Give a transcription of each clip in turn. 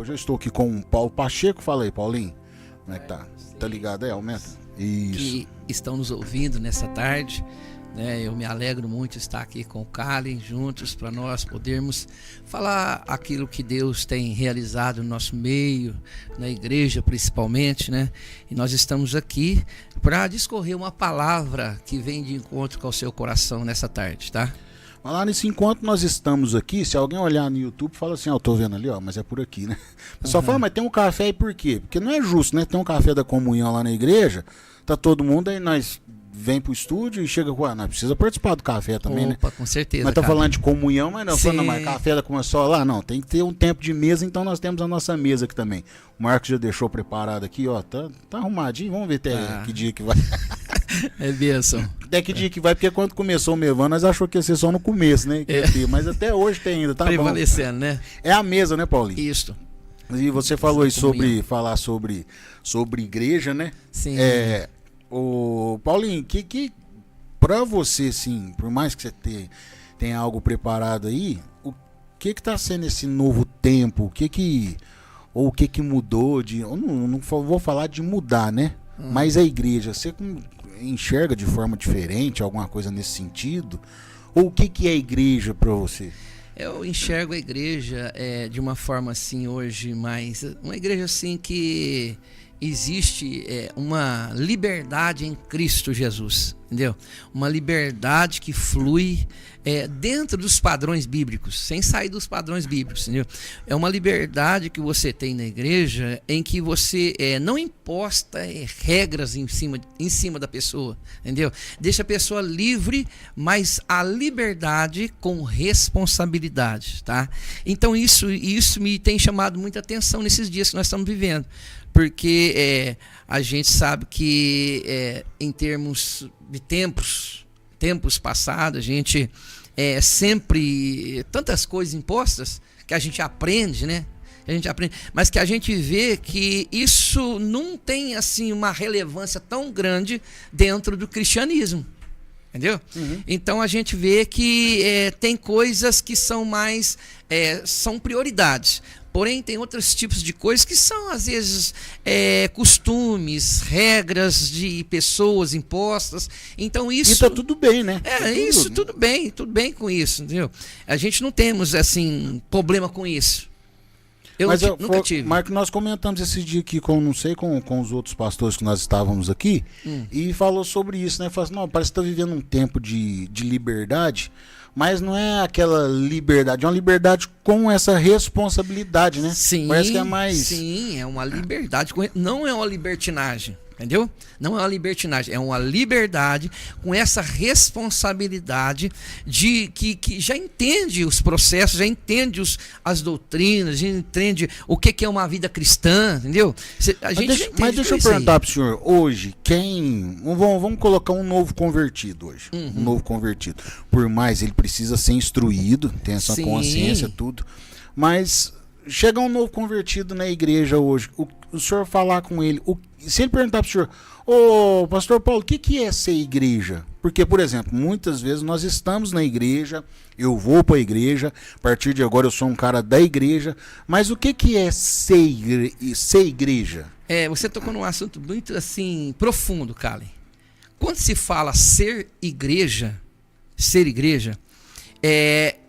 Hoje eu estou aqui com o Paulo Pacheco. Fala aí, Paulinho. Como é que tá? Tá ligado aí? Aumenta. Isso. Que estão nos ouvindo nessa tarde, né? Eu me alegro muito de estar aqui com o Kalen juntos para nós podermos falar aquilo que Deus tem realizado no nosso meio, na igreja principalmente, né? E nós estamos aqui para discorrer uma palavra que vem de encontro com o seu coração nessa tarde, tá? Lá nesse encontro nós estamos aqui, se alguém olhar no YouTube, fala assim, eu tô vendo ali, ó, mas é por aqui, né? O pessoal fala, mas tem um café aí por quê? Porque não é justo, né? Tem um café da comunhão lá na igreja, tá todo mundo, aí nós vem pro estúdio e chega com, nós precisa participar do café também, Opa, né? com certeza. Mas tá falando de comunhão, mas não, falando, mas Sim. café da comunhão só lá, não, tem que ter um tempo de mesa, então nós temos a nossa mesa aqui também. O Marcos já deixou preparado aqui, ó, tá arrumadinho, vamos ver até que dia que vai. É bênção. Até que dia que vai, porque quando começou o Mevan, nós achou que ia ser só no começo, né? Que ia ter, mas até hoje tem ainda, tá bom. Prevalecendo, né? É a mesa, né, Paulinho? Isso. E você falou aí Comunhão. falar sobre igreja, né? Sim. O Paulinho, que pra você, assim, por mais que você tenha algo preparado aí, o que tá sendo esse novo tempo? O que mudou de... Eu não vou falar de mudar, né? Mas a igreja, você enxerga de forma diferente, alguma coisa nesse sentido? Ou o que é a igreja pra você? Eu enxergo a igreja de uma forma assim hoje, mas uma igreja assim que existe uma liberdade em Cristo Jesus, entendeu? Uma liberdade que flui dentro dos padrões bíblicos, sem sair dos padrões bíblicos, entendeu? É uma liberdade que você tem na igreja em que você não imposta regras em cima da pessoa, entendeu? Deixa a pessoa livre, mas a liberdade com responsabilidade, tá? Então isso me tem chamado muita atenção nesses dias que nós estamos vivendo, porque a gente sabe que em termos de tempos passados, a gente sempre tantas coisas impostas que a gente aprende, né? Mas que a gente vê que isso não tem assim uma relevância tão grande dentro do cristianismo, entendeu? Uhum. Então a gente vê que tem coisas que são mais são prioridades. Porém, tem outros tipos de coisas que são, às vezes, costumes, regras de pessoas impostas. Então, isso... E tá tudo bem, né? Tudo bem com isso, entendeu? A gente não temos, assim, problema com isso. Eu nunca tive. Marco, nós comentamos esse dia aqui com os outros pastores que nós estávamos aqui, e falou sobre isso, né? Falou assim, não, parece que tá vivendo um tempo de liberdade, mas não é aquela liberdade, é uma liberdade com essa responsabilidade, né? Sim, parece que é mais... Sim, é uma liberdade, não é uma libertinagem, entendeu? Não é uma libertinagem, é uma liberdade com essa responsabilidade de que já entende os processos, já entende as doutrinas, já entende o que é uma vida cristã, entendeu? Mas deixa eu perguntar para o senhor, hoje, vamos colocar um novo convertido hoje, um novo convertido, por mais ele precisa ser instruído, tem essa consciência, tudo, mas chega um novo convertido na igreja hoje, o senhor falar com ele, se ele perguntar para o senhor, ô pastor Paulo, o que é ser igreja? Porque, por exemplo, muitas vezes nós estamos na igreja, eu vou para a igreja, a partir de agora eu sou um cara da igreja, mas o que é ser igreja? Você tocou num assunto muito assim profundo, Kalen. Quando se fala ser igreja,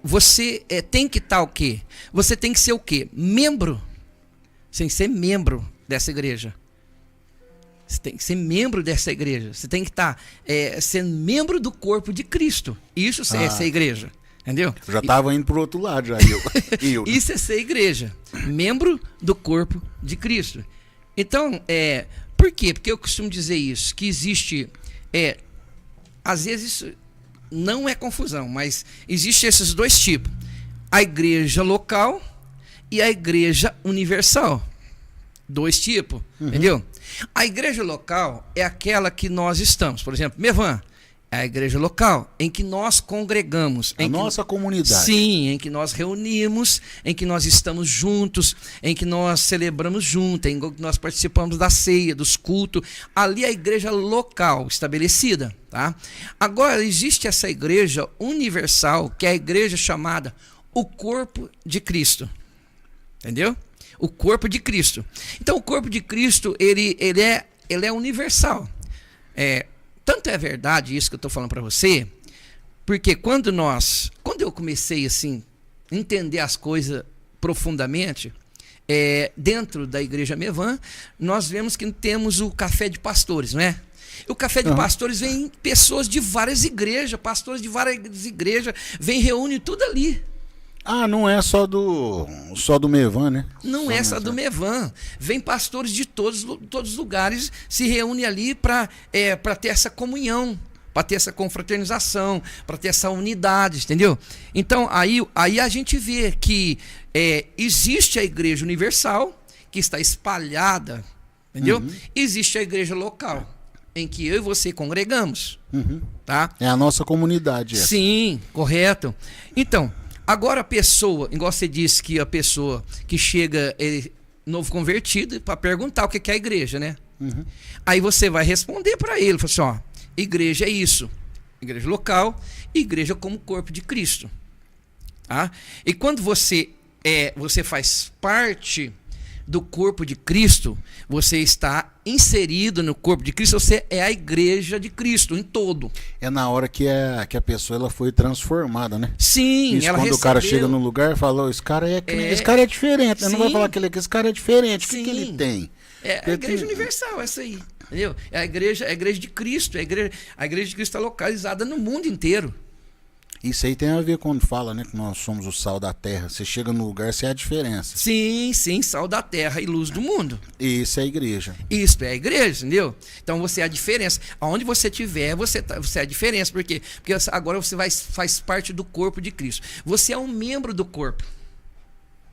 você tem que estar o quê? Você tem que ser o quê? Membro. Você tem que ser membro dessa igreja. Você tem que ser membro dessa igreja. Você tem que estar sendo membro do corpo de Cristo. Isso é ser igreja. Entendeu? Eu já estava indo pro outro lado, já. Eu. Isso é ser igreja. Membro do corpo de Cristo. Então, por quê? Porque eu costumo dizer isso, que existe... às vezes isso não é confusão, mas existe esses dois tipos. A igreja local e a igreja universal. Dois tipos, entendeu? A igreja local é aquela que nós estamos. Por exemplo, Mevan é a igreja local em que nós congregamos. Nossa comunidade. Sim, em que nós reunimos, em que nós estamos juntos, em que nós celebramos juntos, em que nós participamos da ceia, dos cultos. Ali é a igreja local estabelecida, tá? Agora, existe essa igreja universal, que é a igreja chamada o corpo de Cristo. Entendeu? O corpo de Cristo. Então, o corpo de Cristo, ele é universal. Tanto é verdade isso que eu estou falando para você, porque quando eu comecei assim, a entender as coisas profundamente, dentro da Igreja Mevan, nós vemos que temos o café de pastores, não é? O café de pastores vem pessoas de várias igrejas, pastores de várias igrejas, vem reúne tudo ali. Não é só do Mevan, né? Não é só do Mevan. Vem pastores de todos os lugares, se reúnem ali para ter essa comunhão, para ter essa confraternização, para ter essa unidade, entendeu? Então, aí a gente vê que existe a igreja universal, que está espalhada, entendeu? Existe a igreja local, em que eu e você congregamos, tá? É a nossa comunidade. Sim, correto. Então, agora a pessoa, igual você disse que a pessoa que chega novo convertido para perguntar o que é a igreja, né? Aí você vai responder para ele, fala assim, ó, igreja é isso, igreja local, igreja como corpo de Cristo, tá? E quando você faz parte do corpo de Cristo, você está inserido no corpo de Cristo, você é a igreja de Cristo em todo. É na hora que a pessoa ela foi transformada, né? Sim, isso, ela quando recebeu... o cara chega no lugar e fala, esse cara é diferente, né? Não vai falar que esse cara é diferente, o que ele tem? É a igreja universal, essa aí, entendeu? É a igreja de Cristo, a igreja de Cristo está localizada no mundo inteiro. Isso aí tem a ver quando fala, né, que nós somos o sal da terra. Você chega no lugar, você é a diferença. Sim, sal da terra e luz do mundo. Isso é a igreja. Isso é a igreja, entendeu? Então você é a diferença. Aonde você estiver, você é a diferença. Por quê? Porque agora você faz parte do corpo de Cristo. Você é um membro do corpo.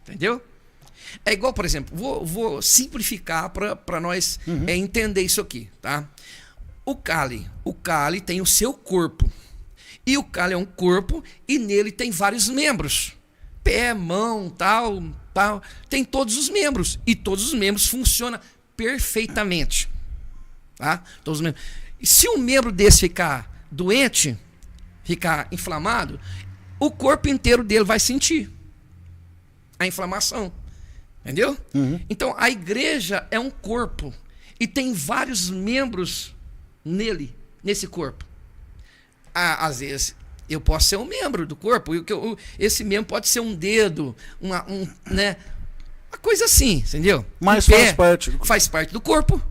Entendeu? É igual, por exemplo, vou simplificar para nós entender isso aqui, tá? O cálice tem o seu corpo. E o cálice é um corpo e nele tem vários membros. Pé, mão, tal. Tem todos os membros. E todos os membros funcionam perfeitamente. Tá? Todos os membros. E se um membro desse ficar doente, ficar inflamado, o corpo inteiro dele vai sentir a inflamação. Entendeu? Então, a igreja é um corpo. E tem vários membros nesse corpo. Às vezes, eu posso ser um membro do corpo. Esse membro pode ser um dedo, né? Uma coisa assim, entendeu? Mas faz parte do corpo.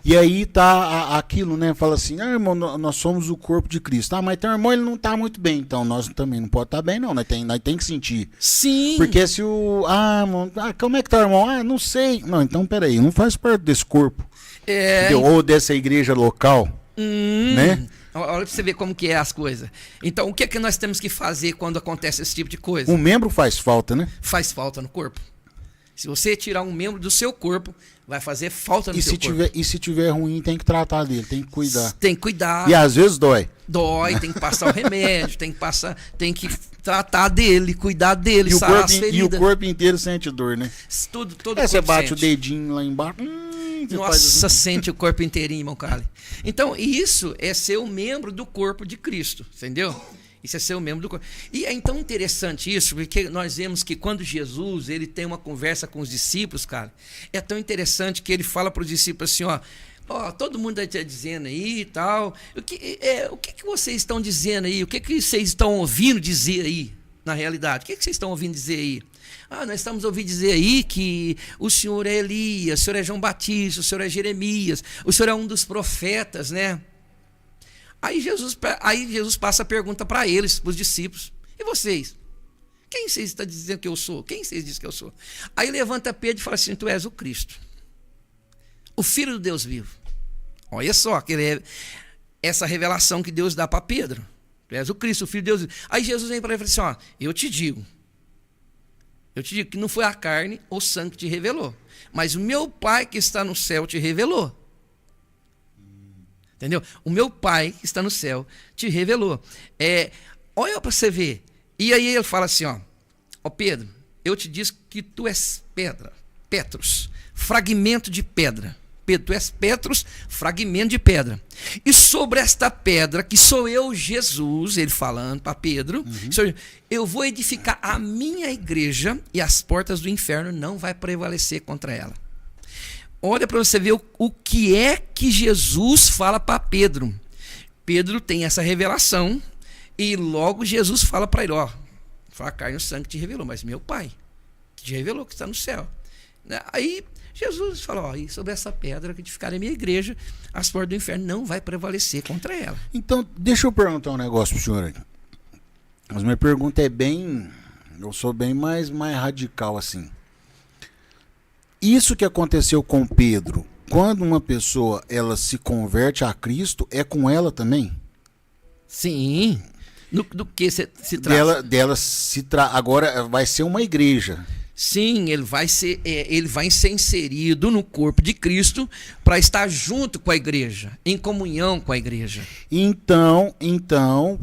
E aí tá aquilo, né? Fala assim, irmão, nós somos o corpo de Cristo. Mas teu irmão, ele não tá muito bem. Então, nós também não pode estar bem, não. Nós tem que sentir. Sim. Porque se irmão, como é que tá, irmão? Não sei. Não, então, peraí, não faz parte desse corpo. Ou dessa igreja local, né? Olha pra você ver como que é as coisas. Então, o que é que nós temos que fazer quando acontece esse tipo de coisa? Um membro faz falta, né? Faz falta no corpo. Se você tirar um membro do seu corpo, vai fazer falta no seu corpo. E se tiver ruim, tem que tratar dele, tem que cuidar. Tem que cuidar. E às vezes dói. Tem que passar o remédio, tem que tratar dele, cuidar dele, sarar as feridas. E o corpo inteiro sente dor, né? Todo você bate o dedinho lá embaixo. Nossa, sente o corpo inteirinho, irmão Cali. Então, isso é ser um membro do corpo de Cristo, entendeu? Isso é ser um membro do corpo. E é então interessante isso, porque nós vemos que quando Jesus ele tem uma conversa com os discípulos, cara, é tão interessante que ele fala para os discípulos assim, ó, todo mundo está dizendo aí e tal, o que vocês estão dizendo aí? O que vocês estão ouvindo dizer aí, na realidade? O que vocês estão ouvindo dizer aí? Nós estamos ouvindo dizer aí que o senhor é Elias, o senhor é João Batista, o senhor é Jeremias, o senhor é um dos profetas, né? Aí Jesus passa a pergunta para eles, para os discípulos. E vocês? Quem vocês estão dizendo que eu sou? Quem vocês dizem que eu sou? Aí levanta Pedro e fala assim, tu és o Cristo, o Filho do Deus vivo. Olha só, essa revelação que Deus dá para Pedro. Tu és o Cristo, o Filho de Deus vivo. Aí Jesus vem para ele e fala assim, eu te digo que não foi a carne ou sangue que te revelou, mas o meu Pai que está no céu te revelou. Entendeu? O meu Pai que está no céu te revelou. Olha para você ver. E aí ele fala assim, ó Pedro, eu te disse que tu és pedra, Petros, fragmento de pedra. Pedro, tu és Petros, fragmento de pedra. E sobre esta pedra, que sou eu, Jesus, ele falando para Pedro, eu vou edificar a minha igreja e as portas do inferno não vai prevalecer contra ela. Olha para você ver o que é que Jesus fala para Pedro. Pedro tem essa revelação e logo Jesus fala para ele, ó, foi a carne e o sangue que te revelou, mas meu Pai que te revelou que está no céu. Aí Jesus falou, ó, e sobre essa pedra que edificar a minha igreja, as portas do inferno não vai prevalecer contra ela. Então, deixa eu perguntar um negócio pro senhor aqui. Mas minha pergunta é bem, eu sou bem mais radical assim. Isso que aconteceu com Pedro, quando uma pessoa ela se converte a Cristo, é com ela também? Sim. Do que se trata? Agora vai ser uma igreja. Sim, ele vai ser inserido no corpo de Cristo para estar junto com a igreja, em comunhão com a igreja. Então,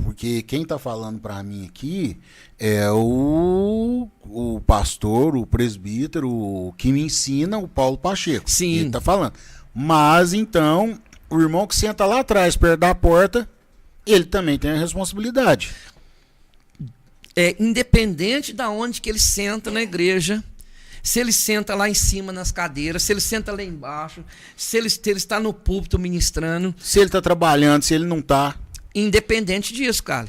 porque quem está falando para mim aqui é o pastor, o presbítero, que me ensina, o Paulo Pacheco. Sim. Ele está falando. Mas então, o irmão que senta lá atrás, perto da porta, ele também tem a responsabilidade. Independente de onde que ele senta na igreja, se ele senta lá em cima nas cadeiras, se ele senta lá embaixo, se ele está no púlpito ministrando. Se ele está trabalhando, se ele não está. Independente disso, cara.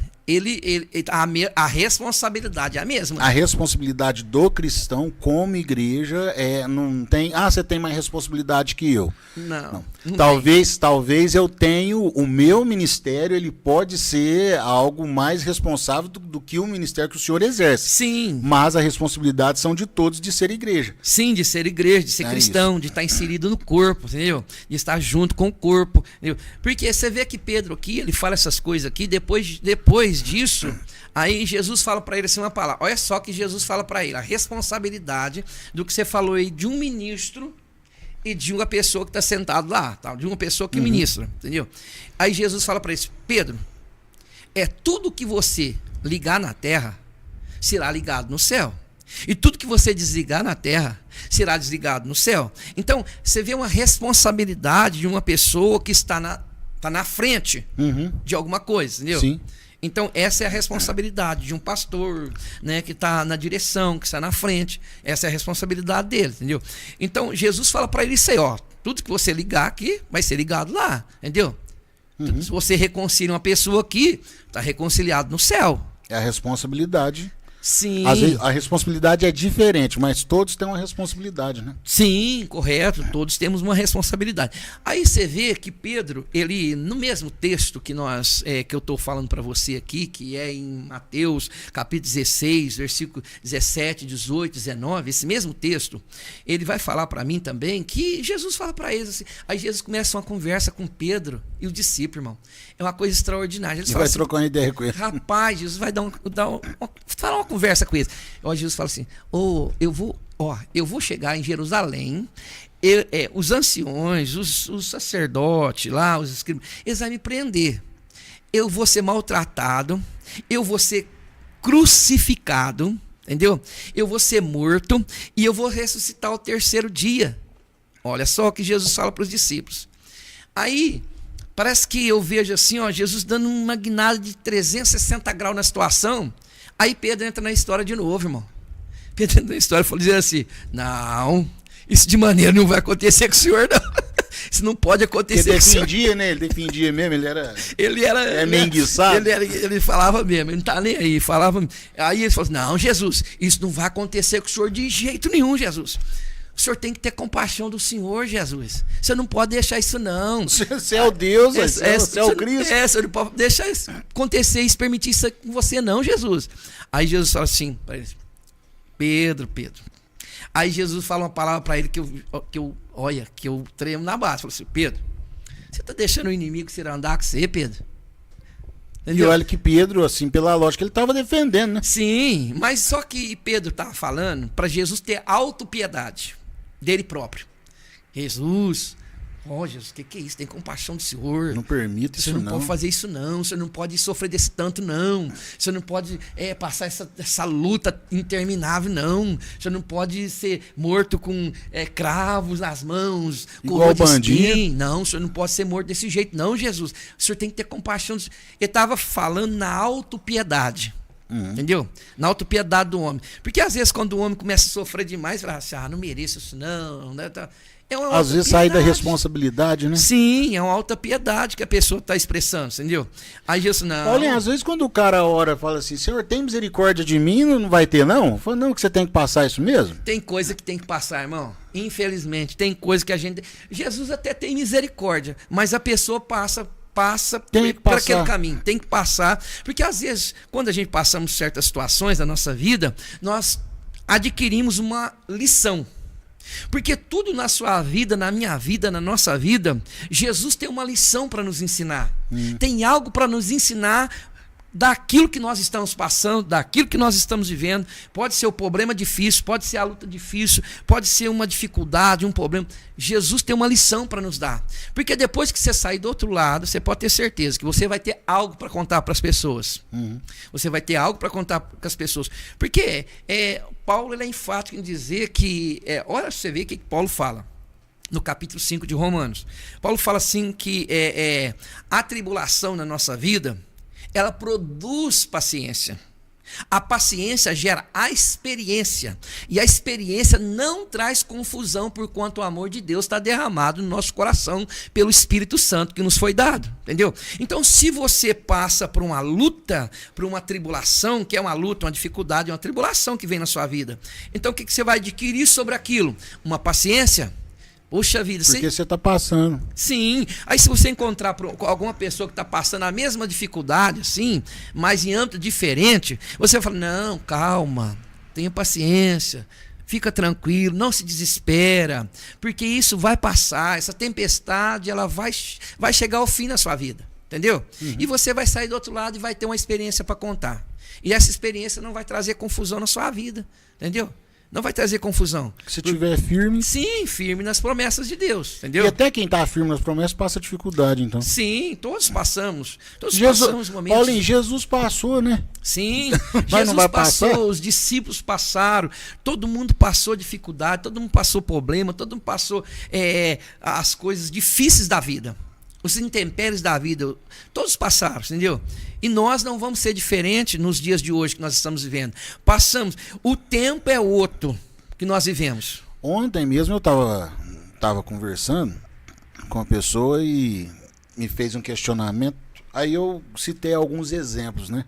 A responsabilidade é a mesma. A responsabilidade do cristão como igreja não tem. Ah, você tem mais responsabilidade que eu. Não. Talvez eu tenho o meu ministério, ele pode ser algo mais responsável do que o ministério que o senhor exerce. Sim. Mas a responsabilidade são de todos de ser igreja. Sim, de ser igreja, de ser cristão, de estar inserido no corpo, entendeu? De estar junto com o corpo, entendeu? Porque você vê que Pedro aqui, ele fala essas coisas aqui, depois disso, aí Jesus fala para ele assim uma palavra. Olha só que Jesus fala para ele, a responsabilidade do que você falou aí de um ministro e de uma pessoa que está sentado lá, tá? De uma pessoa que ministra, entendeu? Aí Jesus fala para ele, Pedro, tudo que você ligar na terra será ligado no céu. E tudo que você desligar na terra será desligado no céu. Então, você vê uma responsabilidade de uma pessoa que está na frente de alguma coisa, entendeu? Sim. Então, essa é a responsabilidade de um pastor, né, que está na direção, que está na frente. Essa é a responsabilidade dele, entendeu? Então, Jesus fala para ele isso aí, ó. Tudo que você ligar aqui, vai ser ligado lá, entendeu? Se você reconcilia uma pessoa aqui, está reconciliado no céu. É a responsabilidade. Sim. Às vezes a responsabilidade é diferente, mas todos têm uma responsabilidade, né? Sim, correto, todos temos uma responsabilidade. Aí você vê que Pedro, ele, no mesmo texto que eu estou falando para você aqui, que é em Mateus, capítulo 16, versículo 17, 18, 19, esse mesmo texto, ele vai falar para mim também que Jesus fala para eles assim, aí Jesus começa uma conversa com Pedro e o discípulo, irmão. É uma coisa extraordinária. Ele vai assim, trocar uma ideia com ele. Rapaz, Jesus vai falar uma conversa com eles. Ó, Jesus fala assim, eu vou chegar em Jerusalém, os anciões, os sacerdotes lá, os escribas, eles vão me prender. Eu vou ser maltratado, eu vou ser crucificado, entendeu? Eu vou ser morto e eu vou ressuscitar ao terceiro dia. Olha só o que Jesus fala para os discípulos. Aí, parece que eu vejo assim, ó, Jesus dando uma guinada de 360 graus na situação. Aí Pedro entra na história de novo, irmão. Pedro entra na história e falou dizendo assim, não, isso de maneira não vai acontecer com o senhor, não. Isso não pode acontecer. Ele defendia, né? Ele defendia mesmo, ele era meio enguiçado. Ele falava mesmo, ele não tá nem aí, falava. Aí ele falou assim, não, Jesus, isso não vai acontecer com o senhor de jeito nenhum, Jesus. O senhor tem que ter compaixão do Senhor, Jesus. Você não pode deixar isso, não. Você é o Deus, você é o Cristo. Você não pode deixar isso acontecer, isso permitir isso com você, não, Jesus. Aí Jesus fala assim para ele, Pedro. Aí Jesus fala uma palavra para ele que eu tremo na base. Fala assim, Pedro, você está deixando o inimigo se andar com você, Pedro? Entendeu? E olha que Pedro, assim, pela lógica, ele estava defendendo, né? Sim, mas só que Pedro estava falando para Jesus ter autopiedade dele próprio. Jesus, Jesus, o que é isso? Tem compaixão do Senhor. Não permita isso, não. Você não pode fazer isso, não. Você não pode sofrer desse tanto, não. Você não pode passar essa luta interminável, não. Você não pode ser morto com cravos nas mãos. Igual bandido. Não, o senhor não pode ser morto desse jeito, não, Jesus. O senhor tem que ter compaixão. Ele estava falando na autopiedade. Entendeu? Na autopiedade do homem. Porque às vezes quando o homem começa a sofrer demais, fala assim, não mereço isso, não. Às vezes sair da responsabilidade, né? Sim, é uma alta piedade que a pessoa está expressando, entendeu? Aí Jesus, não. Olha, às vezes quando o cara ora, fala assim, Senhor, tem misericórdia de mim, não vai ter, não? Fala, não, que você tem que passar isso mesmo? Tem coisa que tem que passar, irmão. Infelizmente, tem coisa que a gente... Jesus até tem misericórdia, mas a pessoa passa por aquele caminho, tem que passar, porque às vezes, quando a gente passamos certas situações da nossa vida, nós adquirimos uma lição. Porque tudo na sua vida, na minha vida, na nossa vida, Jesus tem uma lição para nos ensinar. Tem algo para nos ensinar daquilo que nós estamos passando, daquilo que nós estamos vivendo. Pode ser o problema difícil, pode ser a luta difícil, pode ser uma dificuldade, um problema. Jesus tem uma lição para nos dar. Porque depois que você sair do outro lado, você pode ter certeza que você vai ter algo para contar para as pessoas. Você vai ter algo para contar para as pessoas. Porque Paulo ele é enfático em dizer que... olha, você vê o que Paulo fala. No capítulo 5 de Romanos. Paulo fala assim que a tribulação na nossa vida... ela produz paciência. A paciência gera a experiência. E a experiência não traz confusão, porquanto o amor de Deus está derramado no nosso coração pelo Espírito Santo que nos foi dado. Entendeu? Então, se você passa por uma luta, por uma tribulação, que é uma luta, uma dificuldade, uma tribulação que vem na sua vida, então o que você vai adquirir sobre aquilo? Uma paciência. Poxa vida. Porque você está passando. Sim. Aí se você encontrar alguma pessoa que está passando a mesma dificuldade, assim, mas em âmbito diferente, você vai falar, não, calma, tenha paciência, fica tranquilo, não se desespera, porque isso vai passar, essa tempestade, ela vai chegar ao fim na sua vida, entendeu? E você vai sair do outro lado e vai ter uma experiência para contar. E essa experiência não vai trazer confusão na sua vida, entendeu? Não vai trazer confusão. Se estiver firme. Sim, firme nas promessas de Deus, entendeu? E até quem está firme nas promessas passa dificuldade, então. Sim, todos passamos. Todos passamos momentos. Paulinho, Jesus passou, né? Sim, Jesus não vai passou, passar? Os discípulos passaram, todo mundo passou dificuldade, todo mundo passou problema, todo mundo passou as coisas difíceis da vida. Os intempéries da vida, todos passaram, entendeu? E nós não vamos ser diferentes nos dias de hoje que nós estamos vivendo. Passamos. O tempo é outro que nós vivemos. Ontem mesmo eu tava conversando com uma pessoa e me fez um questionamento. Aí eu citei alguns exemplos, né?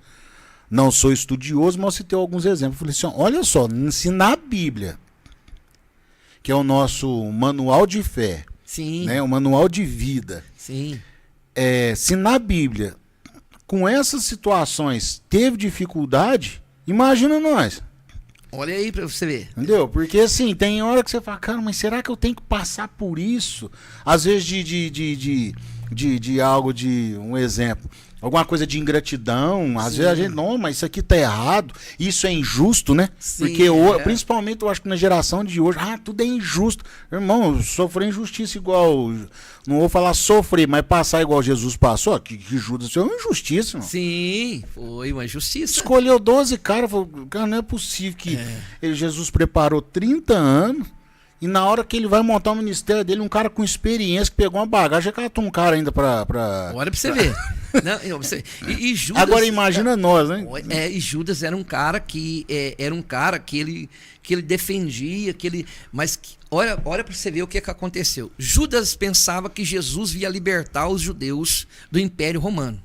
Não sou estudioso, mas citei alguns exemplos. Falei assim, olha só, se na Bíblia, que é o nosso manual de fé, sim, né? O manual de vida. Sim. Se na Bíblia, com essas situações, teve dificuldade, imagina nós. Olha aí pra você ver. Entendeu? Porque assim, tem hora que você fala, cara, mas será que eu tenho que passar por isso? Às vezes de algo de um exemplo. Alguma coisa de ingratidão, às vezes a gente, não, mas isso aqui tá errado, isso é injusto, né? Sim, porque principalmente eu acho que na geração de hoje, tudo é injusto. Irmão, sofrer injustiça igual, não vou falar sofrer, mas passar igual Jesus passou, que Judas foi uma injustiça, irmão. Sim, foi uma injustiça. Escolheu 12 caras, falou, cara, não é possível que Jesus preparou 30 anos, e na hora que ele vai montar o ministério dele, um cara com experiência, que pegou uma bagagem, já catou um cara ainda pra... Olha pra você ver. Não, e Judas, agora imagina nós, né? E Judas era um cara que ele defendia, olha para você ver o que aconteceu. Judas pensava que Jesus ia libertar os judeus do Império Romano.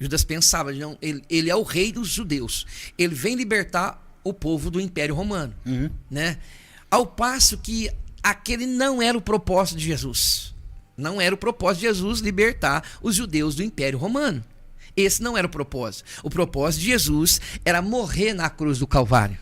Judas pensava, não, ele é o rei dos judeus. Ele vem libertar o povo do Império Romano, né? Ao passo que aquele não era o propósito de Jesus. Não era o propósito de Jesus libertar os judeus do Império Romano. Esse não era o propósito. O propósito de Jesus era morrer na cruz do Calvário.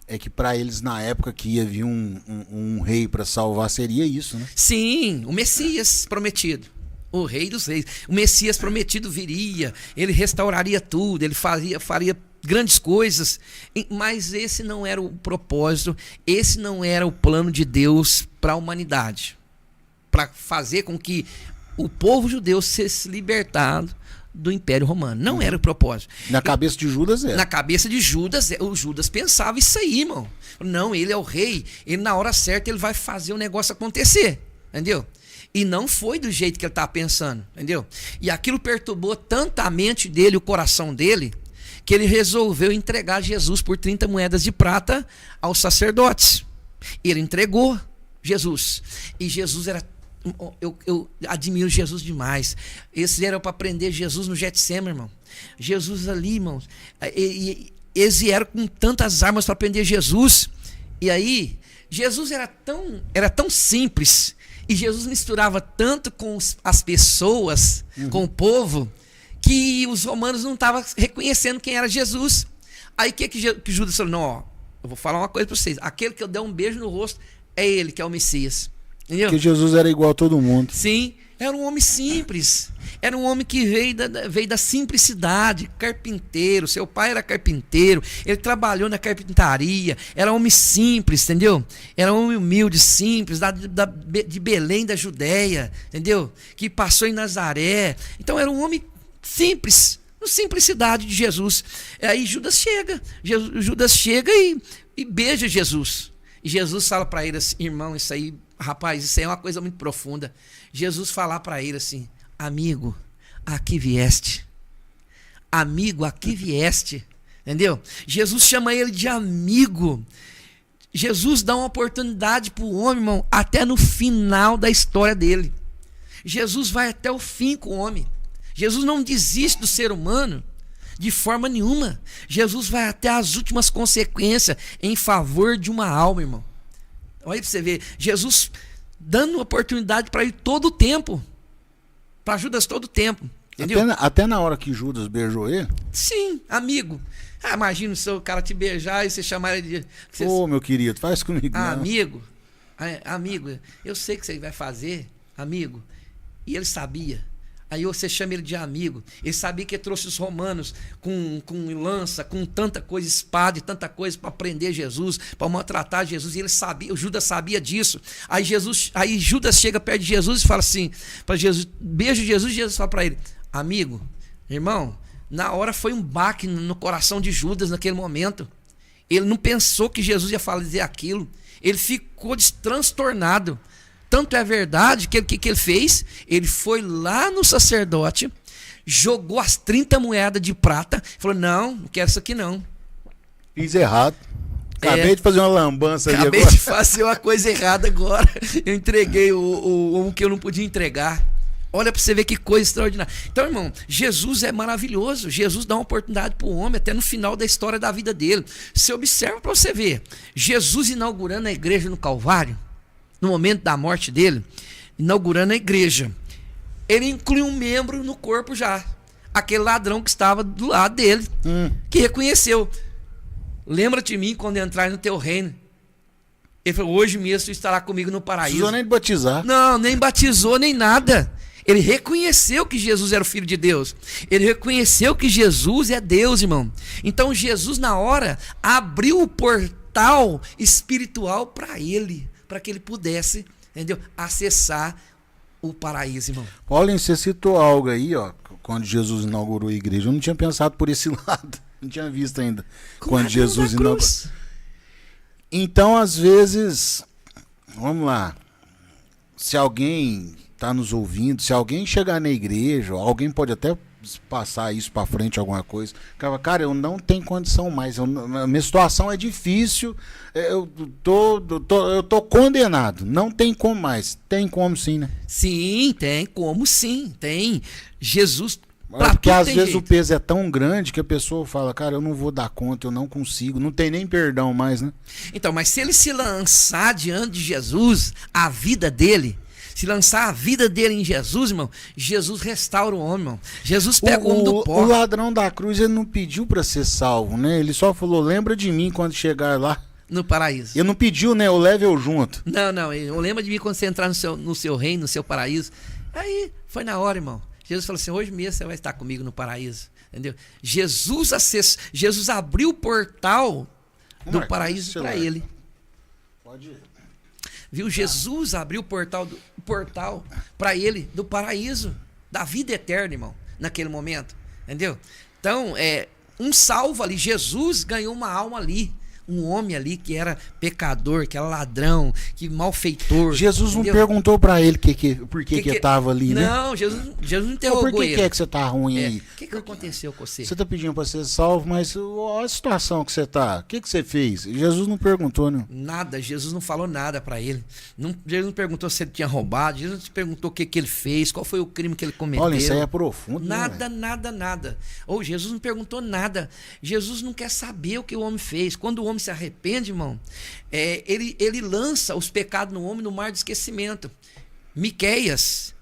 É que para eles, na época que ia vir um rei para salvar, seria isso, né? Sim, o Messias prometido. O rei dos reis. O Messias prometido viria, ele restauraria tudo, ele faria grandes coisas, mas esse não era o propósito, esse não era o plano de Deus para a humanidade. para fazer com que o povo judeu fosse libertado do Império Romano. Não era o propósito. Na cabeça de Judas era. Na cabeça de Judas, o Judas pensava isso aí, irmão. Não, ele é o rei, ele na hora certa ele vai fazer o negócio acontecer, entendeu? E não foi do jeito que ele estava pensando, entendeu? E aquilo perturbou tanto a mente dele, o coração dele, que ele resolveu entregar Jesus por 30 moedas de prata aos sacerdotes. Ele entregou Jesus. E Jesus era... Eu admiro Jesus demais. Esses eram para prender Jesus no Getsêmani, irmão. Jesus ali, irmãos. Eles vieram com tantas armas para prender Jesus. E aí, Jesus era tão simples. E Jesus misturava tanto com as pessoas, com o povo, que os romanos não estavam reconhecendo quem era Jesus. Aí o que Judas falou? Não, ó, eu vou falar uma coisa para vocês. Aquele que eu der um beijo no rosto é ele, que é o Messias. Entendeu? Porque Jesus era igual a todo mundo. Sim, era um homem simples. Era um homem que veio da simplicidade, carpinteiro. Seu pai era carpinteiro, ele trabalhou na carpintaria. Era um homem simples, entendeu? Era um homem humilde, simples, de Belém, da Judéia, entendeu? Que passou em Nazaré. Então era um homem simples, na simplicidade de Jesus. Aí Judas chega e beija Jesus. E Jesus fala para ele assim, irmão, isso aí, rapaz, isso aí é uma coisa muito profunda. Jesus fala para ele assim, amigo, aqui vieste. Amigo, aqui vieste. Entendeu? Jesus chama ele de amigo. Jesus dá uma oportunidade para o homem, irmão, até no final da história dele. Jesus vai até o fim com o homem. Jesus não desiste do ser humano de forma nenhuma. Jesus vai até as últimas consequências em favor de uma alma, irmão. Olha aí para você ver. Jesus dando oportunidade para ele todo o tempo. Para Judas todo o tempo. Entendeu? Até na hora que Judas beijou ele? Sim, amigo. Imagina se o cara te beijar e você chamar ele de... Ô, meu querido, faz comigo não. Amigo, eu sei que você vai fazer, amigo. E ele sabia. Aí você chama ele de amigo. Ele sabia que ele trouxe os romanos com lança, com tanta coisa, espada e tanta coisa para prender Jesus, para maltratar Jesus. E ele sabia, o Judas sabia disso. Aí Judas chega perto de Jesus e fala assim para Jesus, beija Jesus. E Jesus fala para ele, amigo, irmão, na hora foi um baque no coração de Judas naquele momento. Ele não pensou que Jesus ia fazer aquilo. Ele ficou transtornado. Tanto é verdade que ele fez? Ele foi lá no sacerdote, jogou as 30 moedas de prata, falou, não quero isso aqui não. Fiz errado. Acabei de fazer uma lambança ali agora. Acabei de fazer uma coisa errada agora. Eu entreguei o que eu não podia entregar. Olha para você ver que coisa extraordinária. Então, irmão, Jesus é maravilhoso. Jesus dá uma oportunidade para o homem até no final da história da vida dele. Você observa para você ver. Jesus inaugurando a igreja no Calvário, no momento da morte dele, inaugurando a igreja, ele inclui um membro no corpo já. Aquele ladrão que estava do lado dele, que reconheceu. Lembra-te de mim quando entrar no teu reino. Ele falou, hoje mesmo tu estará comigo no paraíso. Não precisou nem batizar. Não, nem batizou, nem nada. Ele reconheceu que Jesus era o Filho de Deus. Ele reconheceu que Jesus é Deus, irmão. Então Jesus, na hora, abriu o portal espiritual para ele, para que ele pudesse, entendeu, acessar o paraíso, irmão. Paulinho, você citou algo aí, ó, quando Jesus inaugurou a igreja. Eu não tinha pensado por esse lado. Não tinha visto ainda. Quando Jesus inaugurou. Então, às vezes, vamos lá, se alguém está nos ouvindo, se alguém chegar na igreja, alguém pode até passar isso para frente, alguma coisa, cara, eu não tenho condição mais, minha situação é difícil, eu tô condenado, não tem como mais. Tem como sim, né? Sim, tem como sim, tem. Jesus... Porque às vezes o peso é tão grande que a pessoa fala, cara, eu não vou dar conta, eu não consigo, não tem nem perdão mais, né? Então, mas se ele se lançar diante de Jesus, a vida dele, se lançar a vida dele em Jesus, irmão, Jesus restaura o homem, irmão. Jesus pega o homem do pó. O ladrão da cruz, ele não pediu para ser salvo, né? Ele só falou, lembra de mim quando chegar lá. No paraíso. Ele não pediu, né? Eu levo eu junto. Não, eu lembro de mim quando você entrar no seu reino, no seu paraíso. Aí, foi na hora, irmão. Jesus falou assim, hoje mesmo você vai estar comigo no paraíso. Entendeu? Jesus abriu o portal do paraíso para ele. Pode ir. Viu? Jesus abriu o portal portal para ele do paraíso, da vida eterna, irmão, naquele momento, entendeu? Então, um salvo ali, Jesus ganhou uma alma ali, um homem ali que era pecador, que era ladrão, que malfeitor. Jesus não perguntou para ele por que estava ali, né? Não, Jesus não interrogou por ele. Por que você tá ruim aí? O que aconteceu com você? Você tá pedindo para ser salvo, mas olha a situação que você tá. O que você fez? Jesus não perguntou, né? Nada, Jesus não falou nada para ele. Jesus não perguntou se ele tinha roubado, Jesus não perguntou o que ele fez, qual foi o crime que ele cometeu. Olha, isso aí é profundo. Nada, nada. Ou Jesus não perguntou nada. Jesus não quer saber o que o homem fez. Quando o homem se arrepende, irmão, ele lança os pecados no homem no mar de esquecimento. Miqueias,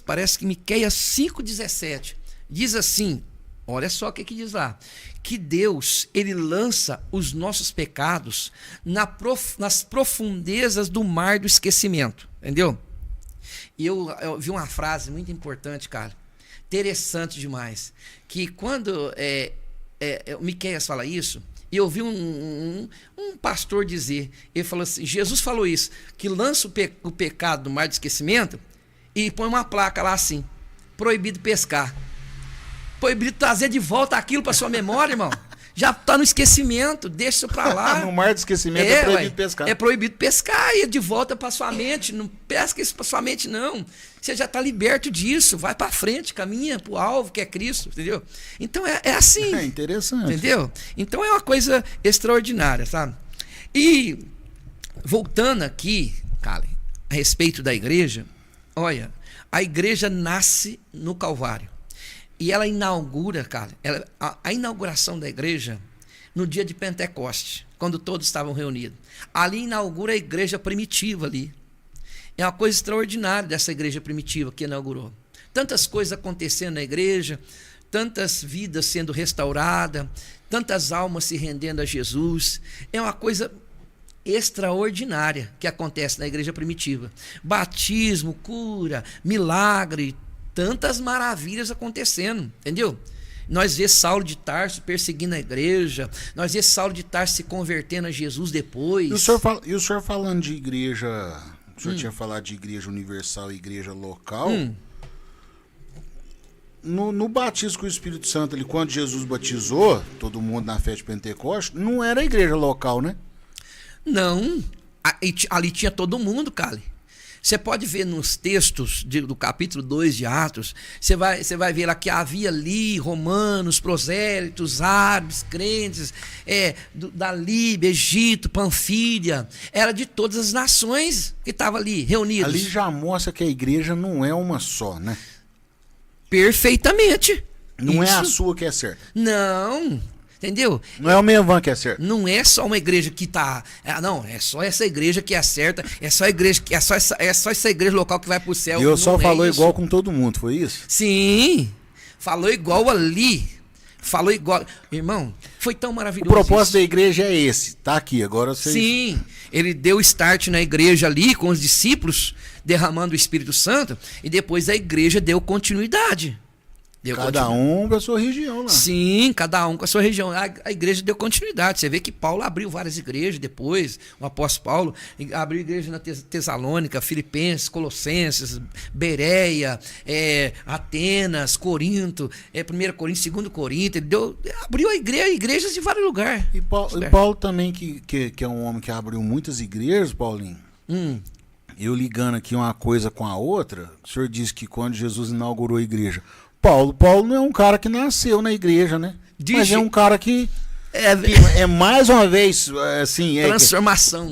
parece que Miqueias 5,17 diz assim, olha só o que diz lá, que Deus, ele lança os nossos pecados nas profundezas do mar do esquecimento, entendeu? E eu vi uma frase muito importante, cara, interessante demais, que quando Miqueias fala isso, e eu vi um pastor dizer, ele falou assim, Jesus falou isso, que lança o pecado do mar de esquecimento e põe uma placa lá assim, proibido pescar. Proibido trazer de volta aquilo para sua memória, irmão. Já está no esquecimento, deixa isso para lá. No mar de esquecimento é proibido pescar. É proibido pescar e de volta para sua mente. Não pesca isso para sua mente, não. Você já está liberto disso. Vai para frente, caminha para o alvo, que é Cristo, entendeu? Então é assim. É interessante. Entendeu? Então é uma coisa extraordinária, sabe? E voltando aqui, cara, a respeito da igreja, olha, a igreja nasce no Calvário. E ela inaugura, cara, a inauguração da igreja no dia de Pentecoste, quando todos estavam reunidos. Ali inaugura a igreja primitiva ali. É uma coisa extraordinária dessa igreja primitiva que inaugurou. Tantas coisas acontecendo na igreja, tantas vidas sendo restauradas, tantas almas se rendendo a Jesus. É uma coisa extraordinária que acontece na igreja primitiva. Batismo, cura, milagre, tantas maravilhas acontecendo, entendeu? Nós vemos Saulo de Tarso perseguindo a igreja, nós vemos Saulo de Tarso se convertendo a Jesus depois. E o senhor falando de igreja, o senhor tinha falado de igreja universal e igreja local. No batismo com o Espírito Santo, ali, quando Jesus batizou todo mundo na festa de Pentecostes, não era a igreja local, né? Não, ali tinha todo mundo, Cali. Você pode ver nos textos do capítulo 2 de Atos, você vai ver lá que havia ali romanos, prosélitos, árabes, crentes, da Líbia, Egito, Panfília, era de todas as nações que estavam ali reunidos. Ali já mostra que a igreja não é uma só, né? Perfeitamente. Não é a sua que é certa. Não. Entendeu? Não é o Menvan que é certo. Não é só uma igreja que tá. Não, é só essa igreja que é certa. É só essa igreja local que vai pro céu. Deus só falou igual com todo mundo, foi isso? Sim. Falou igual ali. Falou igual. Irmão, foi tão maravilhoso. O propósito da igreja é esse. Tá aqui, agora vocês. Sim. Ele deu start na igreja ali com os discípulos, derramando o Espírito Santo, e depois a igreja deu continuidade. Cada um com a sua região lá. Sim, cada um com a sua região. A igreja deu continuidade. Você vê que Paulo abriu várias igrejas depois, o apóstolo Paulo abriu igreja na Tessalônica, Filipenses, Colossenses, Bereia, Atenas, Corinto, 1 Coríntios, 2 Coríntios. Ele abriu igrejas de vários lugares. E Paulo também, que é um homem que abriu muitas igrejas, Paulinho. Eu ligando aqui uma coisa com a outra, o senhor disse que quando Jesus inaugurou a igreja, Paulo não é um cara que nasceu na igreja, né? Mas é um cara que é mais uma vez assim,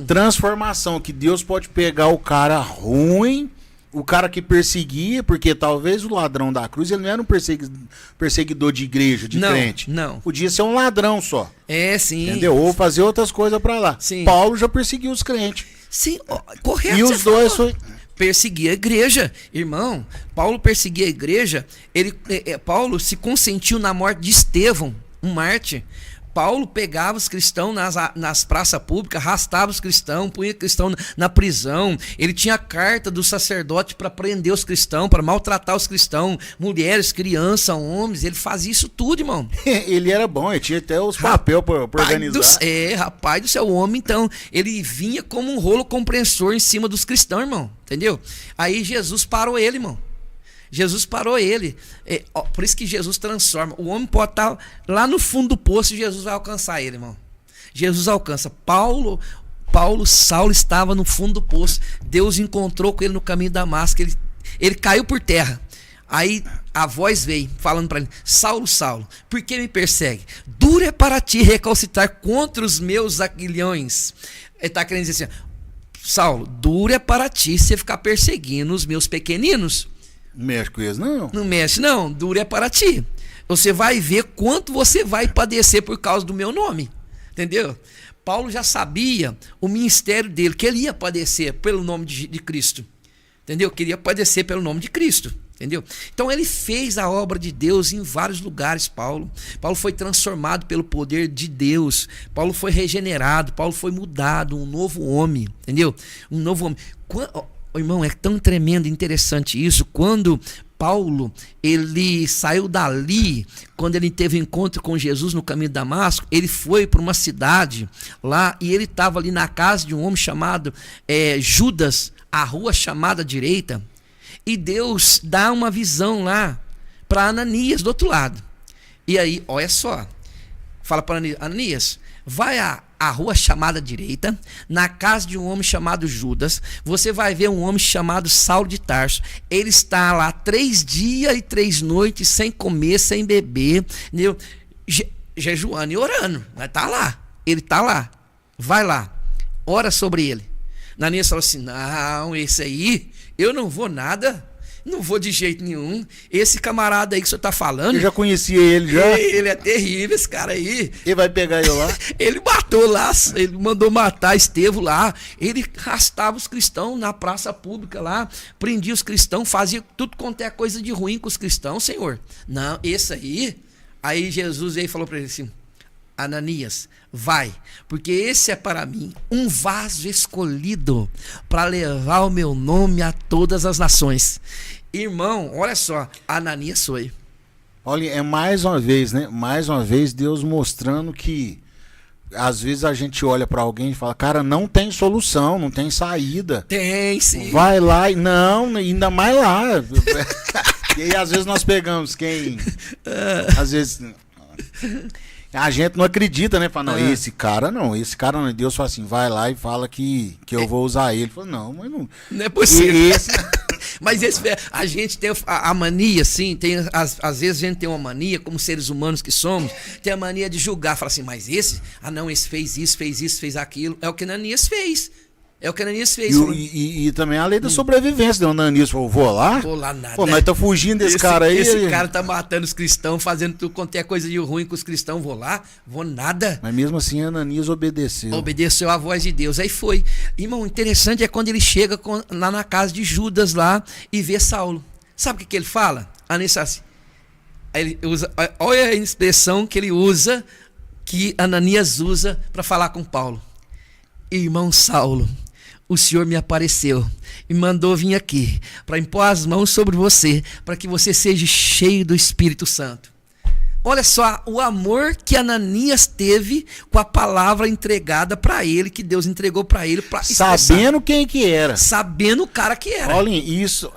transformação, que Deus pode pegar o cara ruim, o cara que perseguia, porque talvez o ladrão da cruz, ele não era um perseguidor de igreja, de crente. Não. Podia ser um ladrão só. Sim. Entendeu? Ou fazer outras coisas pra lá. Sim. Paulo já perseguiu os crentes. Sim, correto. E os dois foi... Perseguia a igreja, irmão. Paulo perseguia a igreja. Paulo se consentiu na morte de Estevão, um mártir. Paulo pegava os cristãos nas praças públicas, arrastava os cristãos, punha cristão na prisão. Ele tinha carta do sacerdote para prender os cristãos, para maltratar os cristãos, mulheres, crianças, homens. Ele fazia isso tudo, irmão. Ele era bom, ele tinha até os papéis para organizar. Rapaz do céu, o homem, então, ele vinha como um rolo compressor em cima dos cristãos, irmão. Entendeu? Aí Jesus parou ele, irmão. Jesus parou ele. Por isso que Jesus transforma. O homem pode estar lá no fundo do poço e Jesus vai alcançar ele, irmão. Jesus alcança. Saulo estava no fundo do poço. Deus encontrou com ele no caminho da Damasco. Ele caiu por terra. Aí a voz veio falando para ele: Saulo, Saulo, por que me persegue? Duro é para ti recalcitrar contra os meus aguilhões. Ele está querendo dizer assim: Saulo, duro é para ti você ficar perseguindo os meus pequeninos. Não mexe com eles, não. Não mexe, não. Duro é para ti. Você vai ver quanto você vai padecer por causa do meu nome. Entendeu? Paulo já sabia o ministério dele, que ele ia padecer pelo nome de Cristo. Entendeu? Que ele ia padecer pelo nome de Cristo. Entendeu? Então ele fez a obra de Deus em vários lugares, Paulo. Paulo foi transformado pelo poder de Deus. Paulo foi regenerado. Paulo foi mudado, um novo homem. Entendeu? Um novo homem. Irmão, é tão tremendo, interessante isso. Quando Paulo, ele saiu dali, quando ele teve encontro com Jesus no caminho de Damasco, ele foi para uma cidade lá e ele estava ali na casa de um homem chamado Judas, a rua chamada Direita, e Deus dá uma visão lá para Ananias do outro lado. E aí, olha só, fala para Ananias, vai a rua chamada Direita, na casa de um homem chamado Judas, você vai ver um homem chamado Saulo de Tarso. Ele está lá 3 dias e 3 noites, sem comer, sem beber, jejuando e orando. Mas tá lá, ele está lá, vai lá, ora sobre ele. Ananias falou assim: não, esse aí, eu não vou nada. Não vou de jeito nenhum. Esse camarada aí que o senhor tá falando... Eu já conhecia ele, já. Ele é terrível, esse cara aí. Ele vai pegar eu lá? Ele matou lá, ele mandou matar Estevão lá. Ele arrastava os cristãos na praça pública lá, prendia os cristãos, fazia tudo quanto é coisa de ruim com os cristãos, Senhor. Não, esse aí... Aí Jesus veio e falou para ele assim: Ananias, vai, porque esse é para mim um vaso escolhido para levar o meu nome a todas as nações. Irmão, olha só, Ananias foi. Olha, é mais uma vez, né? Mais uma vez Deus mostrando que às vezes a gente olha para alguém e fala: cara, não tem solução, não tem saída. Tem sim. Vai lá e não, ainda mais lá. E aí às vezes nós pegamos quem... Às vezes... A gente não acredita, né? Fala, não, esse cara não. Deus fala assim: vai lá e fala que eu vou usar ele. Fala, não, mas não. Não é possível. Mas a gente tem a mania, assim, às vezes a gente tem uma mania, como seres humanos que somos, tem a mania de julgar. Fala assim: mas esse fez isso, fez aquilo. É o que Ananias fez. E também a lei da sobrevivência. O Ananias falou: vou lá nada. Pô, nós tá fugindo desse cara aí. Esse cara tá matando os cristãos, fazendo tudo quanto é coisa de ruim com os cristãos. Vou nada. Mas mesmo assim Ananias obedeceu. Obedeceu à voz de Deus. Aí foi. Irmão, interessante é quando ele chega lá na casa de Judas lá e vê Saulo. Sabe o que ele fala? Ananias, ele usa, olha a expressão que ele usa, que Ananias usa para falar com Paulo. Irmão Saulo, o Senhor me apareceu e mandou vir aqui para impor as mãos sobre você, para que você seja cheio do Espírito Santo. Olha só o amor que Ananias teve com a palavra entregada para ele, que Deus entregou para ele. Sabendo quem que era. Sabendo o cara que era. Olha, isso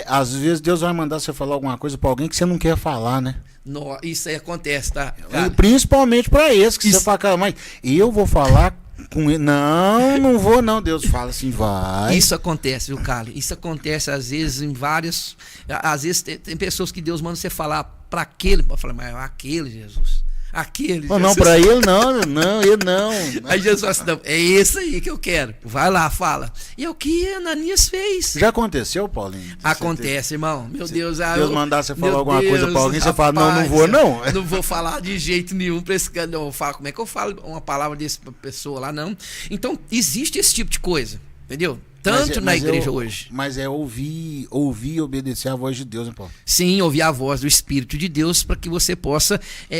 às vezes Deus vai mandar você falar alguma coisa para alguém que você não quer falar, né? Não, isso aí acontece, tá? Cara? Principalmente para esse, que você fala: cara, mas eu vou falar com ele. Não vou não. Deus fala assim: vai. Isso acontece, viu, Cali? Isso acontece às vezes em várias... Às vezes tem pessoas que Deus manda você falar para aquele, para falar: mas aquele Jesus, aquele Jesus. Não, para ele não, ele não. Aí Jesus fala assim: não, é esse aí que eu quero. Vai lá, fala. E é o que Ananias fez. Já aconteceu, Paulinho? Acontece, irmão. Meu Deus. Deus mandar você falar alguma coisa para alguém, você fala: não vou não. Não vou falar de jeito nenhum para esse cara. Não, como é que eu falo uma palavra dessa pessoa lá, não? Então, existe esse tipo de coisa. Entendeu? Tanto na igreja hoje. Mas é ouvir e obedecer a voz de Deus, né, Paulo? Sim, ouvir a voz do Espírito de Deus para que você possa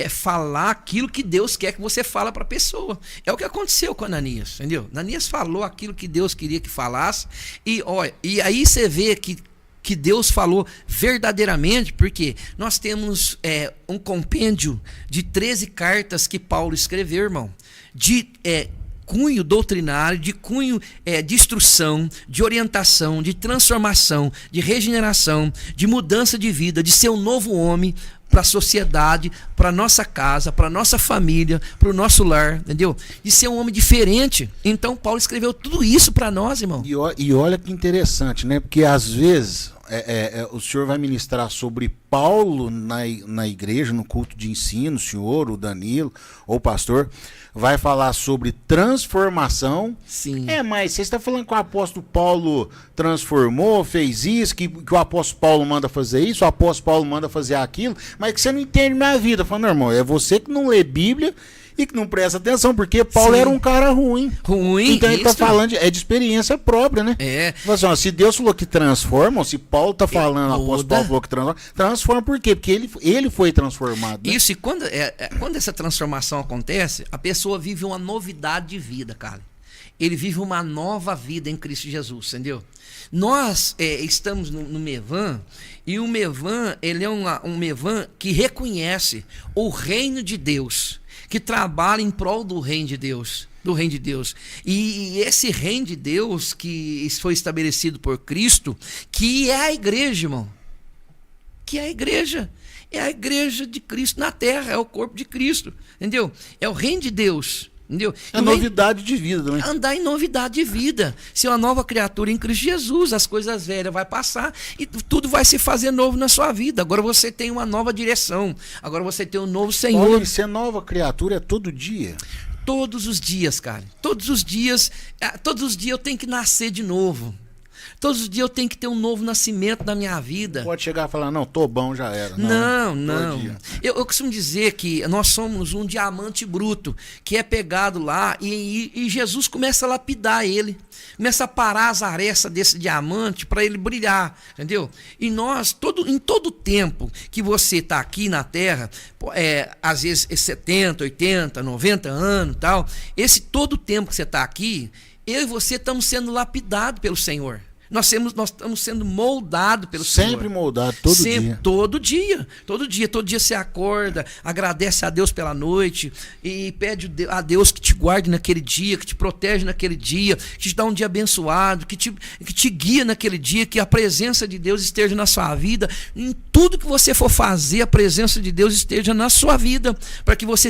falar aquilo que Deus quer que você fale para a pessoa. É o que aconteceu com Ananias, entendeu? Ananias falou aquilo que Deus queria que falasse e aí você vê que Deus falou verdadeiramente, porque nós temos um compêndio de 13 cartas que Paulo escreveu, irmão, de cunho doutrinário, de cunho de instrução, de orientação, de transformação, de regeneração, de mudança de vida, de ser um novo homem para a sociedade, para a nossa casa, para a nossa família, para o nosso lar, entendeu? De ser um homem diferente. Então Paulo escreveu tudo isso para nós, irmão. E olha que interessante, né? Porque às vezes o senhor vai ministrar sobre Paulo na igreja, no culto de ensino, o senhor, o Danilo, ou o pastor, vai falar sobre transformação. Sim. Mas você está falando que o apóstolo Paulo transformou, fez isso, que o apóstolo Paulo manda fazer isso, o apóstolo Paulo manda fazer aquilo, mas que você não entende minha vida. Falando, irmão, é você que não lê Bíblia e que não presta atenção, porque Paulo era um cara ruim. Então ele está falando de experiência própria, né? Assim, se Deus falou que transforma, se Paulo está falando, o apóstolo Paulo falou que transforma, por quê? Porque ele foi transformado. Né? Isso, e quando essa transformação acontece, a pessoa vive uma novidade de vida, cara. Ele vive uma nova vida em Cristo Jesus, entendeu? Nós estamos no Mevan, e o Mevan, ele é um Mevan que reconhece o reino de Deus, que trabalha em prol do reino de Deus, E esse reino de Deus que foi estabelecido por Cristo, que é a igreja, irmão. Que é a igreja. É a igreja de Cristo na terra, é o corpo de Cristo, entendeu? É o reino de Deus. Entendeu? É novidade de vida também. Andar em novidade de vida. Ser uma nova criatura em Cristo Jesus. As coisas velhas vai passar e tudo vai se fazer novo na sua vida. Agora você tem uma nova direção. Agora você tem um novo Senhor. Olha, ser nova criatura é todo dia. Todos os dias, cara. Todos os dias eu tenho que nascer de novo. Todos os dias eu tenho que ter um novo nascimento na minha vida. Pode chegar e falar, não, tô bom, já era. Não. Eu costumo dizer que nós somos um diamante bruto, que é pegado lá e Jesus começa a lapidar ele. Começa a parar as arestas desse diamante para ele brilhar, entendeu? E nós, em todo tempo que você está aqui na Terra, às vezes 70, 80, 90 anos e tal, esse todo tempo que você está aqui, eu e você estamos sendo lapidados pelo Senhor. Nós estamos sendo moldados pelo Senhor. Sempre moldado, todo dia. Todo dia você acorda, agradece a Deus pela noite e pede a Deus que te guarde naquele dia, que te protege naquele dia, que te dá um dia abençoado, que te guia naquele dia, que a presença de Deus esteja na sua vida. Em tudo que você for fazer, a presença de Deus esteja na sua vida, para que você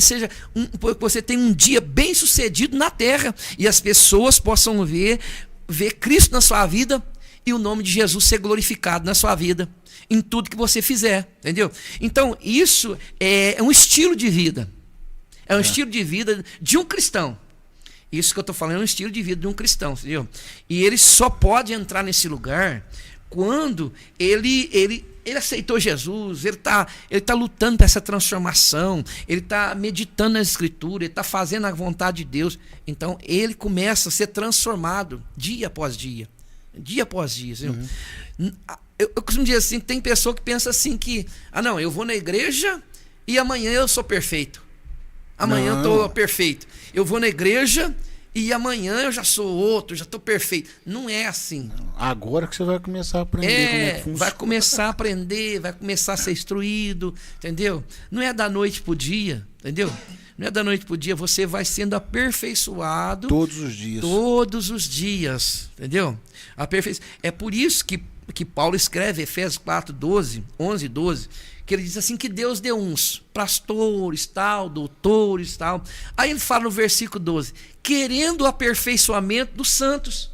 você tenha um dia bem sucedido na terra e as pessoas possam ver Cristo na sua vida e o nome de Jesus ser glorificado na sua vida, em tudo que você fizer, entendeu? Então, isso é um estilo de vida. É um estilo de vida de um cristão. Isso que eu estou falando é um estilo de vida de um cristão, entendeu? E ele só pode entrar nesse lugar quando ele aceitou Jesus, ele tá lutando por essa transformação, ele está meditando na Escritura, ele está fazendo a vontade de Deus. Então ele começa a ser transformado dia após dia. Eu costumo dizer assim, tem pessoa que pensa assim que, não, eu vou na igreja e amanhã eu sou perfeito. Amanhã eu estou perfeito. Eu vou na igreja e amanhã eu já sou outro, já estou perfeito. Não é assim. Agora que você vai começar a aprender como é que funciona. Vai começar a aprender, vai começar a ser instruído, entendeu? Não é da noite pro dia, entendeu? Não é da noite pro dia, você vai sendo aperfeiçoado. Todos os dias. Todos os dias, entendeu? É por isso que Paulo escreve, Efésios 4, 11 e 12, que ele diz assim, que Deus deu uns pastores, tal, doutores, tal. Aí ele fala no versículo 12, querendo o aperfeiçoamento dos santos.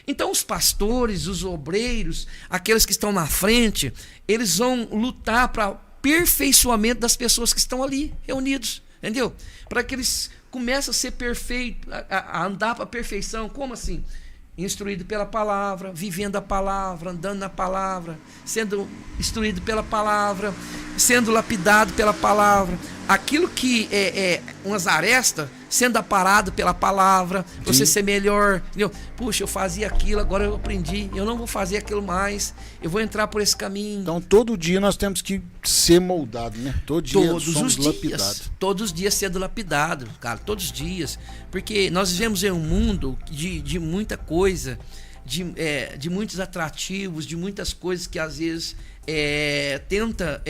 Então os pastores, os obreiros, aqueles que estão na frente, eles vão lutar para o aperfeiçoamento das pessoas que estão ali reunidos, entendeu? Para que eles comecem a ser perfeitos, a andar para a perfeição. Como assim? Instruído pela palavra, vivendo a palavra, andando na palavra, sendo instruído pela palavra, sendo lapidado pela palavra. Aquilo que é umas arestas sendo aparado pela palavra, você ser melhor, entendeu? Puxa, eu fazia aquilo, agora eu aprendi, eu não vou fazer aquilo mais, eu vou entrar por esse caminho. Então todo dia nós temos que ser moldados, né? Todo dia somos lapidados. Todos os dias sendo lapidado, cara, todos os dias. Porque nós vivemos em um mundo de muita coisa, de muitos atrativos, de muitas coisas que às vezes tenta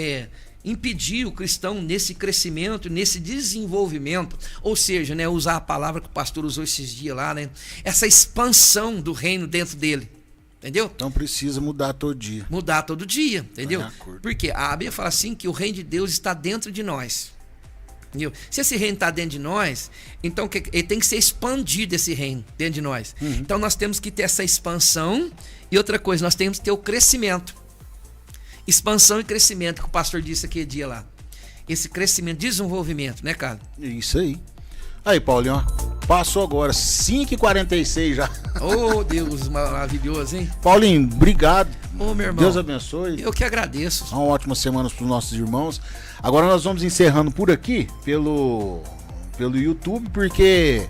impedir o cristão nesse crescimento, nesse desenvolvimento, ou seja, né, usar a palavra que o pastor usou esses dias lá, né, essa expansão do reino dentro dele, entendeu? Então precisa mudar todo dia. Mudar todo dia, entendeu? Porque a Bíblia fala assim que o reino de Deus está dentro de nós. Entendeu? Se esse reino está dentro de nós, então ele tem que ser expandido, esse reino dentro de nós. Então nós temos que ter essa expansão. E outra coisa, nós temos que ter o crescimento. Expansão e crescimento, que o pastor disse aquele dia lá. Esse crescimento, desenvolvimento, né, cara? Isso aí. Aí, Paulinho, ó, passou agora 5h46 já. Oh, Deus maravilhoso, hein? Paulinho, obrigado. Ô, meu irmão. Deus abençoe. Eu que agradeço. Uma ótima semana para os nossos irmãos. Agora nós vamos encerrando por aqui, pelo YouTube, porque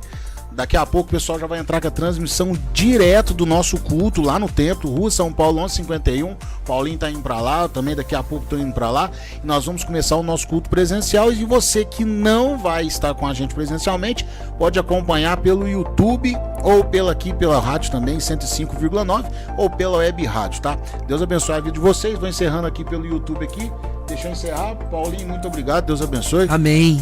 daqui a pouco o pessoal já vai entrar com a transmissão direto do nosso culto lá no templo, Rua São Paulo 1151. Paulinho tá indo para lá, eu também daqui a pouco tô indo para lá. E nós vamos começar o nosso culto presencial. E você que não vai estar com a gente presencialmente, pode acompanhar pelo YouTube ou pela rádio também, 105,9, ou pela web rádio, tá? Deus abençoe a vida de vocês. Vou encerrando aqui pelo YouTube aqui. Deixa eu encerrar. Paulinho, muito obrigado. Deus abençoe. Amém.